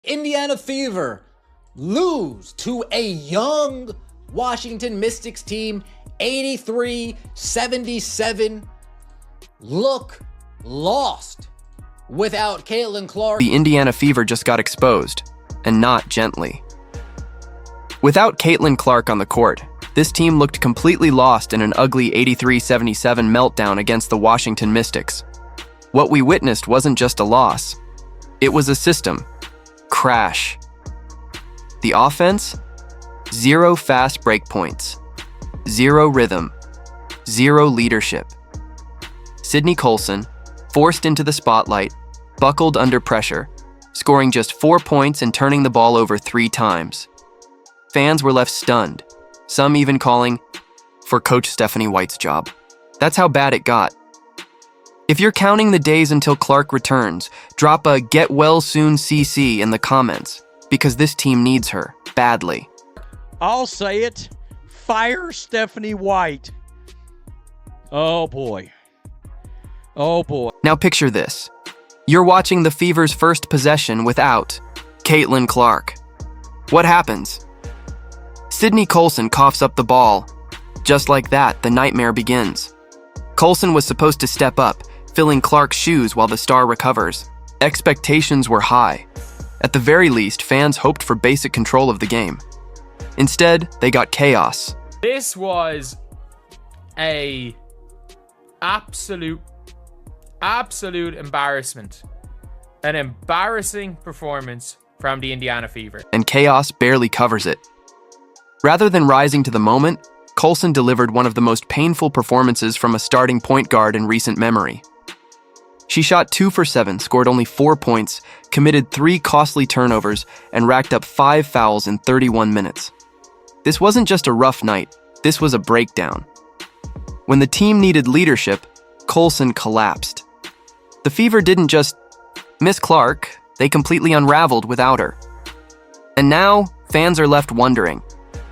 Indiana Fever lose to a young Washington Mystics team, 83-77. Look lost without Caitlin Clark. The Indiana Fever just got exposed, and not gently. Without Caitlin Clark on the court, this team looked completely lost in an ugly 83-77 meltdown against the Washington Mystics. What we witnessed wasn't just a loss. It was a system crash. The offense? 0 fast break points, 0 rhythm, 0 leadership. Sydney Colson, forced into the spotlight, buckled under pressure, scoring just 4 points and turning the ball over 3 times. Fans were left stunned, some even calling for Coach Stephanie White's job. That's how bad it got. If you're counting the days until Clark returns, drop a "get well soon CC" in the comments, because this team needs her badly. I'll say it. Fire Stephanie White. Oh boy. Oh boy. Now picture this. You're watching the Fever's first possession without Caitlin Clark. What happens? Sydney Colson coughs up the ball. Just like that, the nightmare begins. Colson was supposed to step up, filling Clark's shoes while the star recovers. Expectations were high. At the very least, fans hoped for basic control of the game. Instead, they got chaos. This was a absolute embarrassment. An embarrassing performance from the Indiana Fever. And chaos barely covers it. Rather than rising to the moment, Colson delivered one of the most painful performances from a starting point guard in recent memory. She shot 2 for 7, scored only 4 points, committed 3 costly turnovers, and racked up 5 fouls in 31 minutes. This wasn't just a rough night, this was a breakdown. When the team needed leadership, Colson collapsed. The Fever didn't just miss Clark, they completely unraveled without her. And now, fans are left wondering,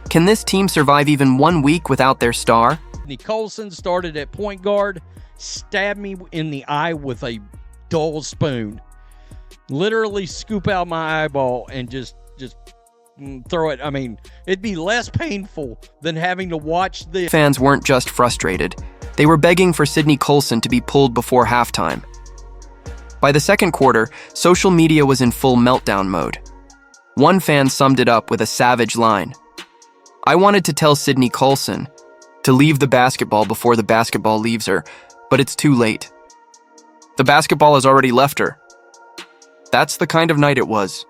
can this team survive even 1 week without their star? Colson started at point guard, stabbed me in the eye with a dull spoon. Literally scoop out my eyeball and just throw it. I mean, it'd be less painful than having to watch this. Fans weren't just frustrated. They were begging for Sydney Colson to be pulled before halftime. By the second quarter, social media was in full meltdown mode. One fan summed it up with a savage line. "I wanted to tell Sydney Colson to leave the basketball before the basketball leaves her, but it's too late. The basketball has already left her." That's the kind of night it was.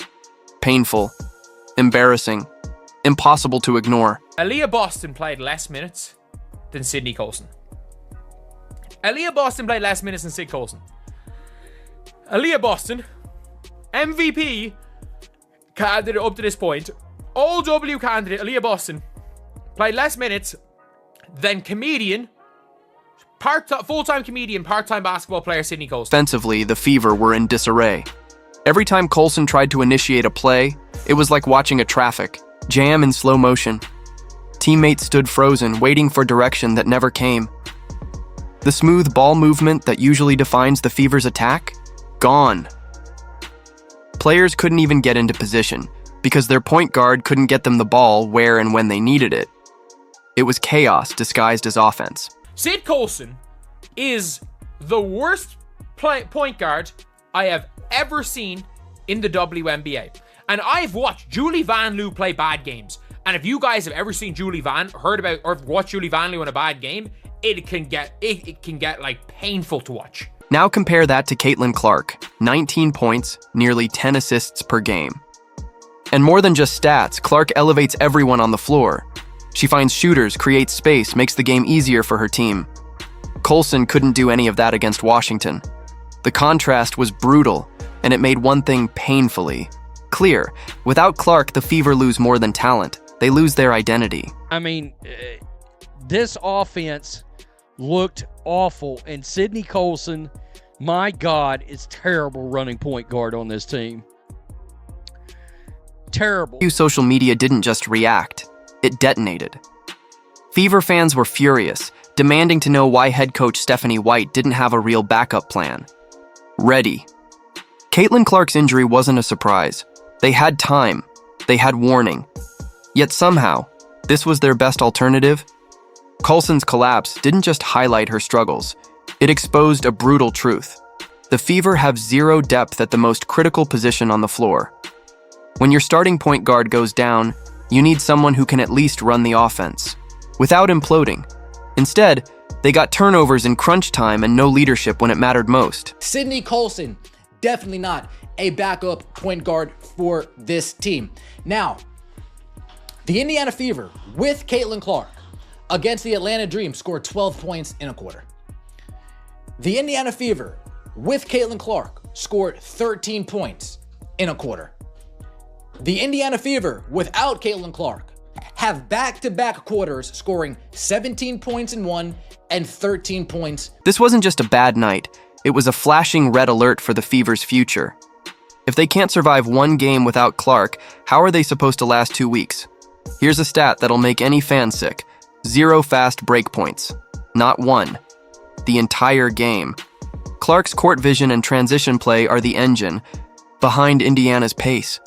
Painful, embarrassing, impossible to ignore. Aaliyah Boston played less minutes than Sydney Colson. Aaliyah Boston played less minutes than Sid Colson. Aaliyah Boston, MVP candidate up to this point, All-W candidate Aaliyah Boston, played less minutes than comedian, full-time comedian, part-time basketball player Sydney Colson. Offensively, the Fever were in disarray. Every time Colson tried to initiate a play, it was like watching a traffic jam in slow motion. Teammates stood frozen, waiting for direction that never came. The smooth ball movement that usually defines the Fever's attack? Gone. Players couldn't even get into position, because their point guard couldn't get them the ball where and when they needed it. It was chaos disguised as offense. Sid Colson is the worst point guard I have ever seen in the WNBA. And I've watched Julie Van Loo play bad games. And if you guys have ever seen heard about or watched Julie Van Loo in a bad game, it can get like painful to watch. Now compare that to Caitlin Clark, 19 points, nearly 10 assists per game. And more than just stats, Clark elevates everyone on the floor. She finds shooters, creates space, makes the game easier for her team. Colson couldn't do any of that against Washington. The contrast was brutal, and it made one thing painfully clear. Without Clark, the Fever lose more than talent. They lose their identity. I mean, this offense looked awful, and Sydney Colson, my God, is terrible running point guard on this team. Terrible. Social media didn't just react, it detonated. Fever fans were furious, demanding to know why head coach Stephanie White didn't have a real backup plan. Ready. Caitlin Clark's injury wasn't a surprise. They had time. They had warning. Yet somehow, this was their best alternative. Colson's collapse didn't just highlight her struggles. It exposed a brutal truth. The Fever have zero depth at the most critical position on the floor. When your starting point guard goes down, you need someone who can at least run the offense, without imploding. Instead, they got turnovers in crunch time and no leadership when it mattered most. Sydney Colson, definitely not a backup point guard for this team. Now, the Indiana Fever with Caitlin Clark against the Atlanta Dream scored 12 points in a quarter. The Indiana Fever with Caitlin Clark scored 13 points in a quarter. The Indiana Fever without Caitlin Clark have back-to-back quarters scoring 17 points in one and 13 points. This wasn't just a bad night. It was a flashing red alert for the Fever's future. If they can't survive one game without Clark, how are they supposed to last 2 weeks? Here's a stat that'll make any fan sick. 0 fast break points. Not one. The entire game. Clark's court vision and transition play are the engine behind Indiana's pace.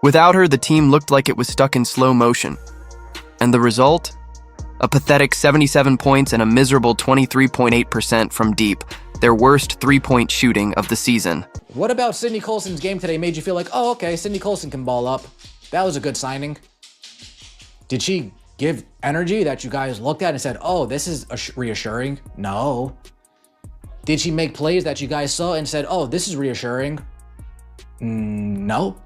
Without her, the team looked like it was stuck in slow motion. And the result? A pathetic 77 points and a miserable 23.8% from deep, their worst three-point shooting of the season. What about Sydney Colson's game today made you feel like, oh, okay, Sydney Colson can ball up. That was a good signing. Did she give energy that you guys looked at and said, oh, this is reassuring? No. Did she make plays that you guys saw and said, oh, this is reassuring? No.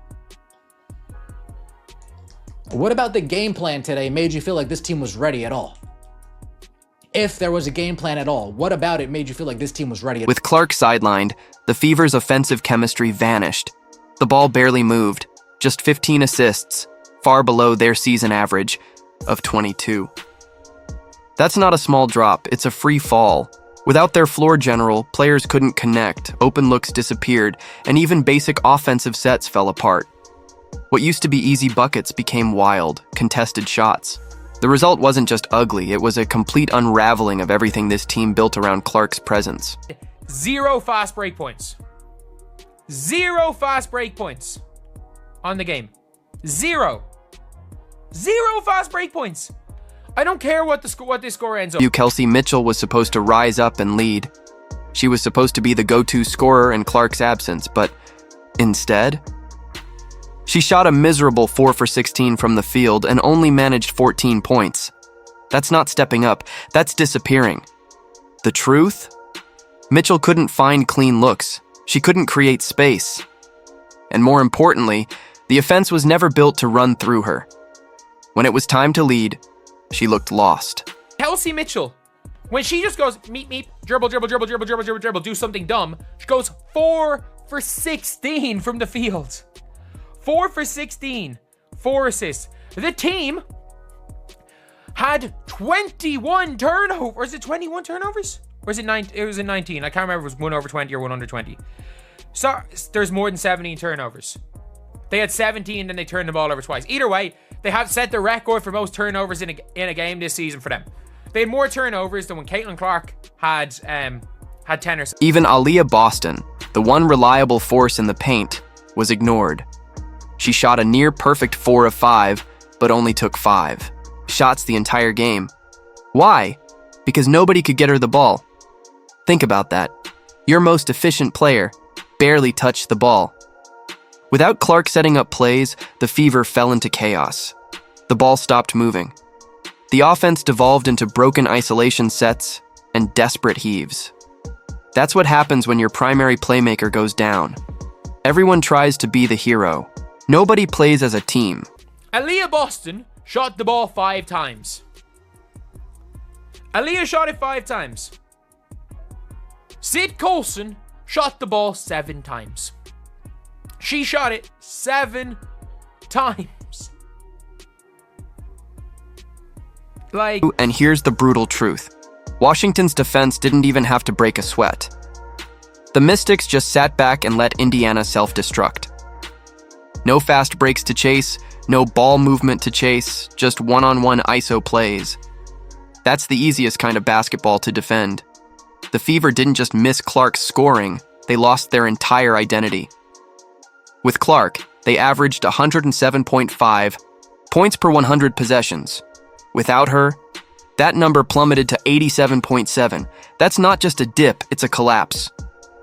What about the game plan today made you feel like this team was ready at all? If there was a game plan at all, what about it made you feel like this team was ready? With Clark sidelined, the Fever's offensive chemistry vanished. The ball barely moved, just 15 assists, far below their season average of 22. That's not a small drop, it's a free fall. Without their floor general, players couldn't connect, open looks disappeared, and even basic offensive sets fell apart. What used to be easy buckets became wild, contested shots. The result wasn't just ugly, it was a complete unraveling of everything this team built around Clark's presence. 0 fast break points. 0 fast break points on the game. 0. 0 fast break points. I don't care what this score ends up. Kelsey Mitchell was supposed to rise up and lead. She was supposed to be the go-to scorer in Clark's absence, but instead, she shot a miserable 4 for 16 from the field and only managed 14 points. That's not stepping up, that's disappearing. The truth? Mitchell couldn't find clean looks. She couldn't create space. And more importantly, the offense was never built to run through her. When it was time to lead, she looked lost. Kelsey Mitchell, when she just goes meep, dribble, do something dumb, she goes 4 for 16 from the field. 4 for 16, 4 assists. The team had 21 turnovers. Or is it 21 turnovers? Or is it 9? It was in 19. I can't remember if it was 1 over 20 or 1 under 20. So there's more than 17 turnovers. They had 17, then they turned the ball over twice. Either way, they have set the record for most turnovers in a game this season for them. They had more turnovers than when Caitlin Clark had 10 or so. Even Aaliyah Boston, the one reliable force in the paint, was ignored. She shot a near-perfect 4 of 5, but only took 5 shots the entire game. Why? Because nobody could get her the ball. Think about that. Your most efficient player barely touched the ball. Without Clark setting up plays, the Fever fell into chaos. The ball stopped moving. The offense devolved into broken isolation sets and desperate heaves. That's what happens when your primary playmaker goes down. Everyone tries to be the hero. Nobody plays as a team. Aaliyah Boston shot the ball 5 times. Aaliyah shot it 5 times. Sid Colson shot the ball 7 times. She shot it 7 times. And here's the brutal truth. Washington's defense didn't even have to break a sweat. The Mystics just sat back and let Indiana self-destruct. No fast breaks to chase, no ball movement to chase, just one-on-one ISO plays. That's the easiest kind of basketball to defend. The Fever didn't just miss Clark's scoring, they lost their entire identity. With Clark, They averaged 107.5 points per 100 possessions. Without her, that number plummeted to 87.7. That's not just a dip, it's a collapse.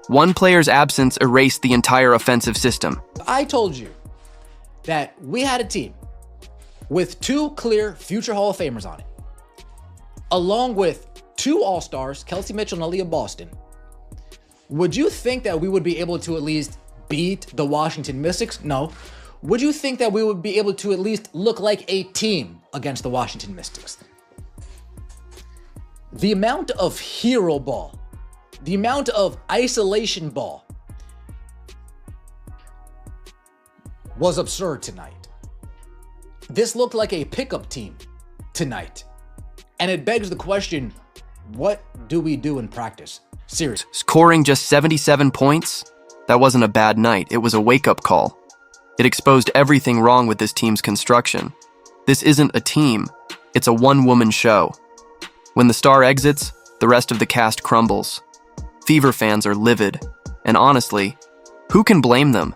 One player's absence erased the entire offensive system. I told you that we had a team with 2 clear future Hall of Famers on it, along with 2 All-Stars, Kelsey Mitchell and Aaliyah Boston. Would you think that we would be able to at least beat the Washington Mystics? No. Would you think that we would be able to at least look like a team against the Washington Mystics? The amount of hero ball, the amount of isolation ball was absurd tonight. This looked like a pickup team tonight. And it begs the question, what do we do in practice? Seriously. Scoring just 77 points? That wasn't a bad night, it was a wake-up call. It exposed everything wrong with this team's construction. This isn't a team, it's a one-woman show. When the star exits, the rest of the cast crumbles. Fever fans are livid, and honestly, who can blame them?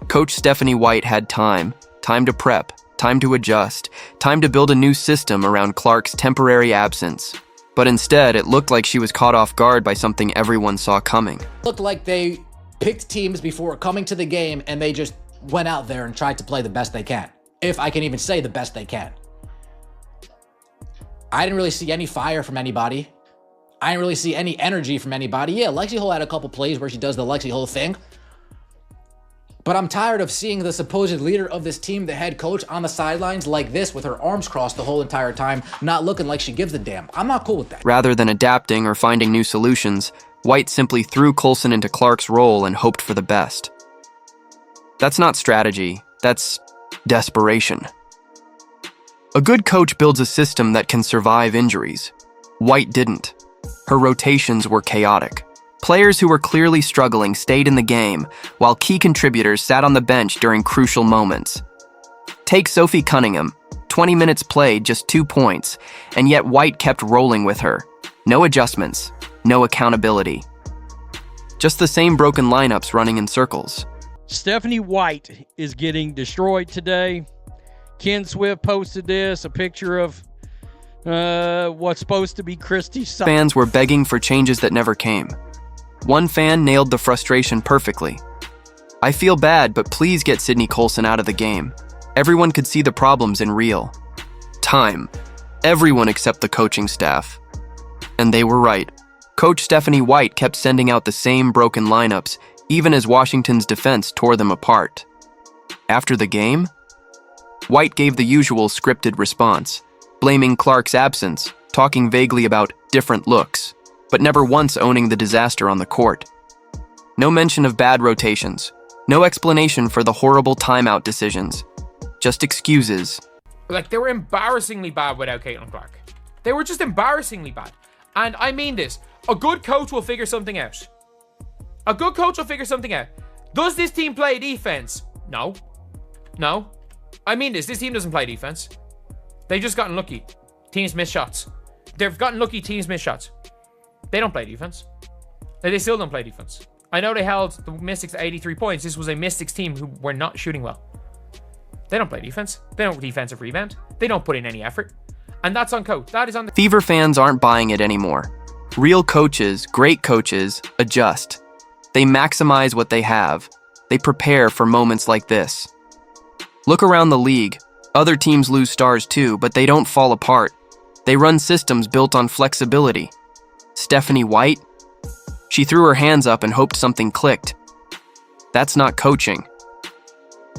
Coach Stephanie White had time to prep, time to adjust, time to build a new system around Clark's temporary absence. But instead, it looked like she was caught off guard by something everyone saw coming. It looked like they picked teams before coming to the game and they just went out there and tried to play the best they can. If I can even say the best they can. I didn't really see any fire from anybody. I didn't really see any energy from anybody. Yeah, Lexi Hull had a couple plays where she does the Lexi Hull thing. But I'm tired of seeing the supposed leader of this team, the head coach, on the sidelines like this with her arms crossed the whole entire time, not looking like she gives a damn. I'm not cool with that. Rather than adapting or finding new solutions, White simply threw Colson into Clark's role and hoped for the best. That's not strategy, that's desperation. A good coach builds a system that can survive injuries. White didn't. Her rotations were chaotic. Players who were clearly struggling stayed in the game, while key contributors sat on the bench during crucial moments. Take Sophie Cunningham, 20 minutes played, just 2 points, and yet White kept rolling with her. No adjustments, no accountability. Just the same broken lineups running in circles. Stephanie White is getting destroyed today. Ken Swift posted this, a picture of what's supposed to be Christy's son. Fans were begging for changes that never came. One fan nailed the frustration perfectly. I feel bad, but please get Sydney Colson out of the game. Everyone could see the problems in real time. Everyone except the coaching staff. And they were right. Coach Stephanie White kept sending out the same broken lineups, even as Washington's defense tore them apart. After the game, White gave the usual scripted response, blaming Clark's absence, talking vaguely about different looks, but never once owning the disaster on the court. No mention of bad rotations, no explanation for the horrible timeout decisions, just excuses. Like, they were embarrassingly bad without Caitlin Clark. They were just embarrassingly bad. And I mean this, a good coach will figure something out. A good coach will figure something out. Does this team play defense? No. No. I mean this team doesn't play defense. They've just gotten lucky. Teams miss shots. They've gotten lucky, teams miss shots. They don't play defense. They still don't play defense. I know they held the Mystics to 83 points. This was a Mystics team who were not shooting well. They don't play defense. They don't defensive rebound. They don't put in any effort. And that's on coach. That is on the... Fever fans aren't buying it anymore. Real coaches, great coaches, adjust. They maximize what they have. They prepare for moments like this. Look around the league. Other teams lose stars too, but they don't fall apart. They run systems built on flexibility. Stephanie White? She threw her hands up and hoped something clicked. That's not coaching.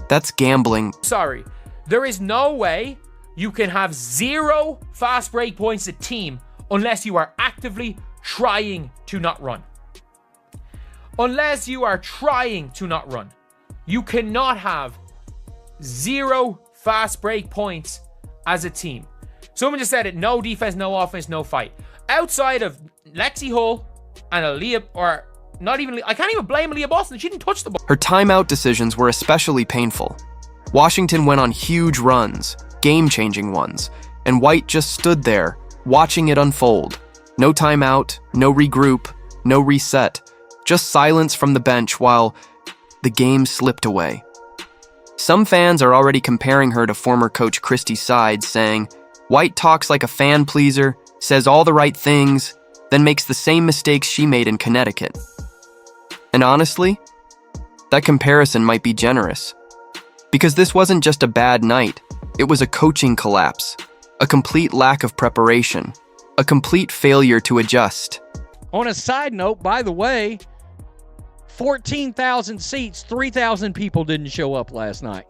That's gambling. Sorry. There is no way you can have 0 fast break points a team unless you are actively trying to not run. Unless you are trying to not run. You cannot have 0 fast break points as a team. Someone just said it, no defense, no offense, no fight. Outside of Lexi Hull and Aaliyah, or not even, I can't even blame Aaliyah Boston. She didn't touch the ball. Her timeout decisions were especially painful. Washington went on huge runs, game-changing ones, and White just stood there, watching it unfold. No timeout, no regroup, no reset. Just silence from the bench while the game slipped away. Some fans are already comparing her to former coach Christy Sides, saying, White talks like a fan pleaser, says all the right things, then makes the same mistakes she made in Connecticut. And honestly, that comparison might be generous. Because this wasn't just a bad night, it was a coaching collapse, a complete lack of preparation, a complete failure to adjust. On a side note, by the way, 14,000 seats, 3,000 people didn't show up last night.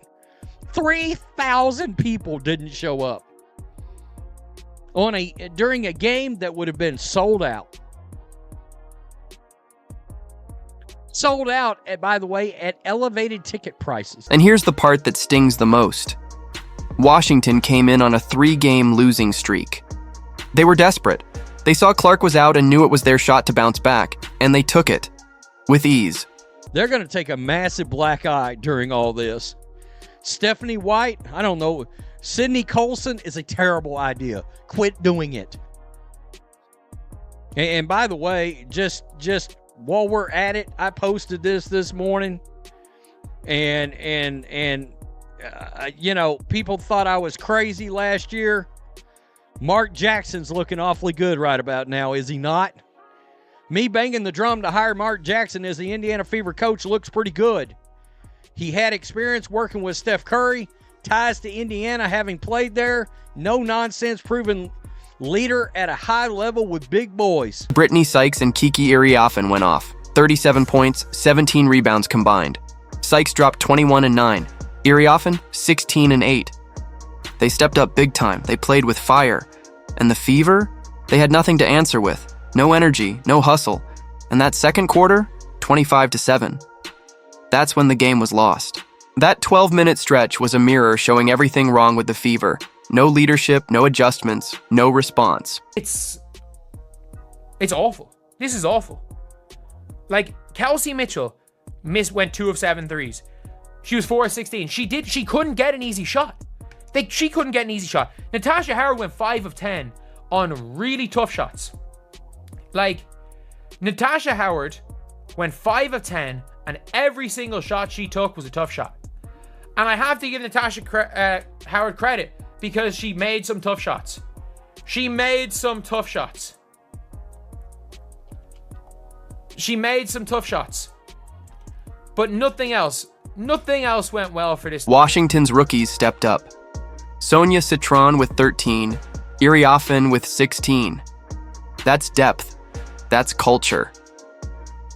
3,000 people didn't show up during a game that would have been sold out. Sold out, by the way, at elevated ticket prices. And here's the part that stings the most. Washington came in on a 3-game losing streak. They were desperate. They saw Clark was out and knew it was their shot to bounce back, and they took it. With ease. They're going to take a massive black eye during all this. Stephanie White, I don't know. Sydney Colson is a terrible idea. Quit doing it. And by the way, just while we're at it, I posted this morning, and you know, people thought I was crazy last year. Mark Jackson's looking awfully good right about now, is he not? Me banging the drum to hire Mark Jackson as the Indiana Fever coach looks pretty good. He had experience working with Steph Curry, ties to Indiana having played there, no-nonsense proven leader at a high level with big boys. Brittany Sykes and Kiki Iriafen went off. 37 points, 17 rebounds combined. Sykes dropped 21 and 9. Iriafen, 16 and 8. They stepped up big time. They played with fire. And the Fever? They had nothing to answer with. No energy, no hustle. And that second quarter, 25-7. That's when the game was lost. That 12-minute stretch was a mirror showing everything wrong with the Fever. No leadership, no adjustments, no response. It's awful. This is awful. Like, Kelsey Mitchell went 2 of 7 threes. She was 4 of 16. She couldn't get an easy shot. She couldn't get an easy shot. Natasha Howard went 5 of 10 on really tough shots. Like, Natasha Howard went 5 of 10, and every single shot she took was a tough shot. And I have to give Natasha Howard credit because she made some tough shots. She made some tough shots. But nothing else went well for this. Washington's rookies stepped up. Sonia Citron with 13, Iriafen with 16. That's depth. That's culture.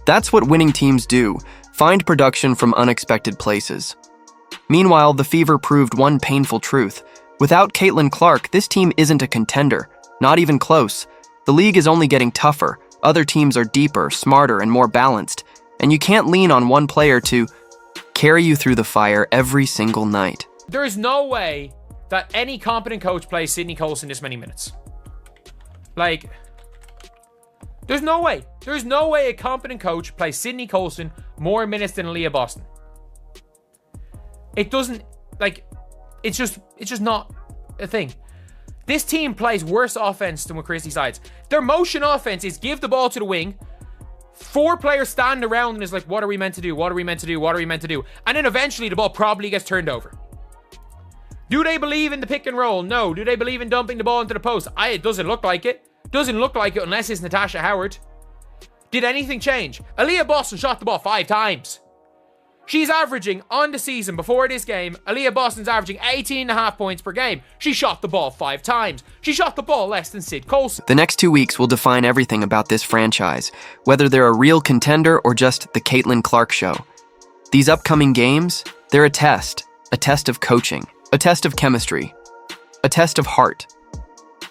That's what winning teams do, find production from unexpected places. Meanwhile, the Fever proved one painful truth. Without Caitlin Clark, this team isn't a contender, not even close. The league is only getting tougher. Other teams are deeper, smarter, and more balanced. And you can't lean on one player to carry you through the fire every single night. There is no way that any competent coach plays Sydney Colson this many minutes. Like, there's no way. There's no way a competent coach plays Sydney Colson more minutes than Aaliyah Boston. It doesn't, like, it's just not a thing. This team plays worse offense than what Christy Sides. Their motion offense is give the ball to the wing. 4 players stand around and is like, what are we meant to do? What are we meant to do? What are we meant to do? And then eventually the ball probably gets turned over. Do they believe in the pick and roll? No. Do they believe in dumping the ball into the post? It doesn't look like it. Doesn't look like it unless it's Natasha Howard. Did anything change? Aaliyah Boston shot the ball 5 times. She's averaging, on the season before this game, Aaliyah Boston's averaging 18.5 points per game. She shot the ball 5 times. She shot the ball less than Sid Colson. The next 2 weeks will define everything about this franchise, whether they're a real contender or just the Caitlin Clark show. These upcoming games, they're a test of coaching, a test of chemistry, a test of heart.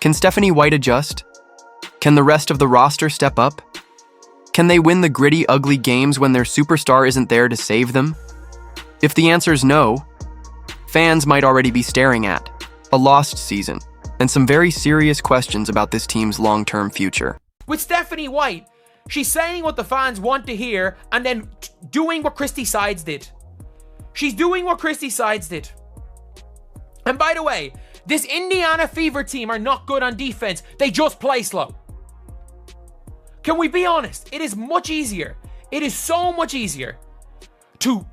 Can Stephanie White adjust? Can the rest of the roster step up? Can they win the gritty, ugly games when their superstar isn't there to save them? If the answer's no, fans might already be staring at a lost season and some very serious questions about this team's long-term future. With Stephanie White, she's saying what the fans want to hear and then doing what Christy Sides did. She's doing what Christy Sides did. And by the way, this Indiana Fever team are not good on defense. They just play slow. Can we be honest? It is much easier. It is so much easier to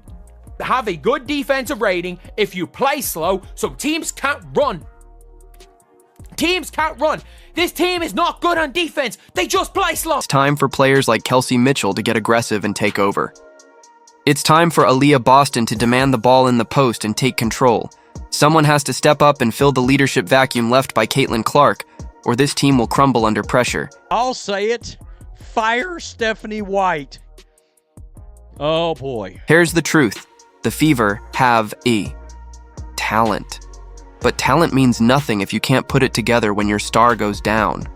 have a good defensive rating if you play slow so teams can't run. Teams can't run. This team is not good on defense. They just play slow. It's time for players like Kelsey Mitchell to get aggressive and take over. It's time for Aaliyah Boston to demand the ball in the post and take control. Someone has to step up and fill the leadership vacuum left by Caitlin Clark, or this team will crumble under pressure. I'll say it. Fire Stephanie White. Oh boy. Here's the truth. The Fever have talent. But talent means nothing if you can't put it together when your star goes down.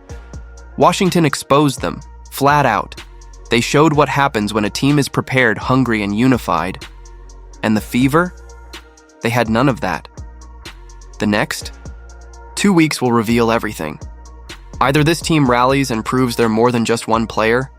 Washington exposed them, flat out. They showed what happens when a team is prepared, hungry, and unified. And the Fever? They had none of that. The next 2 weeks will reveal everything. Either this team rallies and proves they're more than just one player,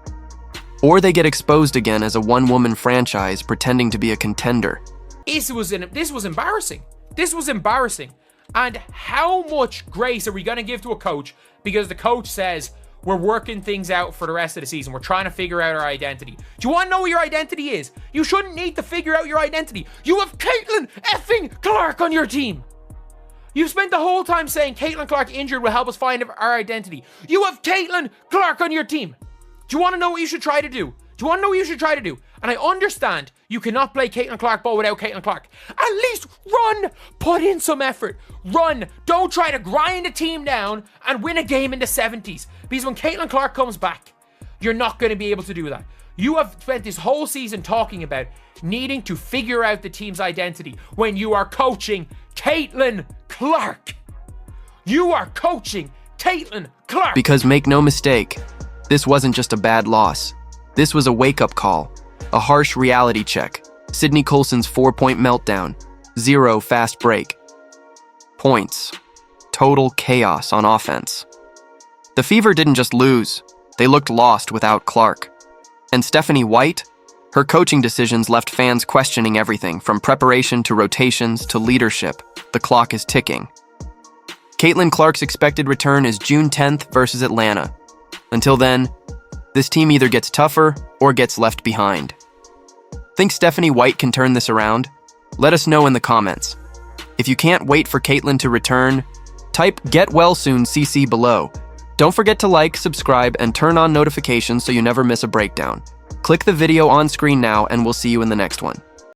or they get exposed again as a one-woman franchise pretending to be a contender. This was embarrassing. This was embarrassing. And how much grace are we going to give to a coach because the coach says, we're working things out for the rest of the season. We're trying to figure out our identity. Do you want to know what your identity is? You shouldn't need to figure out your identity. You have Caitlin effing Clark on your team. You've spent the whole time saying Caitlin Clark injured will help us find our identity. You have Caitlin Clark on your team. Do you want to know what you should try to do? Do you want to know what you should try to do? And I understand you cannot play Caitlin Clark ball without Caitlin Clark. At least run. Put in some effort. Run. Don't try to grind a team down and win a game in the 70s. Because when Caitlin Clark comes back, you're not going to be able to do that. You have spent this whole season talking about needing to figure out the team's identity when you are coaching Caitlin Clark. You are coaching Caitlin Clark. Because make no mistake, this wasn't just a bad loss. This was a wake-up call, a harsh reality check. Sydney Colson's 4-point meltdown, 0 fast break. Points. Total chaos on offense. The Fever didn't just lose, they looked lost without Clark. And Stephanie White? Her coaching decisions left fans questioning everything from preparation to rotations to leadership. The clock is ticking. Caitlin Clark's expected return is June 10th versus Atlanta. Until then, this team either gets tougher or gets left behind. Think Stephanie White can turn this around? Let us know in the comments. If you can't wait for Caitlin to return, type "Get Well Soon" CC below. Don't forget to like, subscribe, and turn on notifications so you never miss a breakdown. Click the video on screen now and we'll see you in the next one.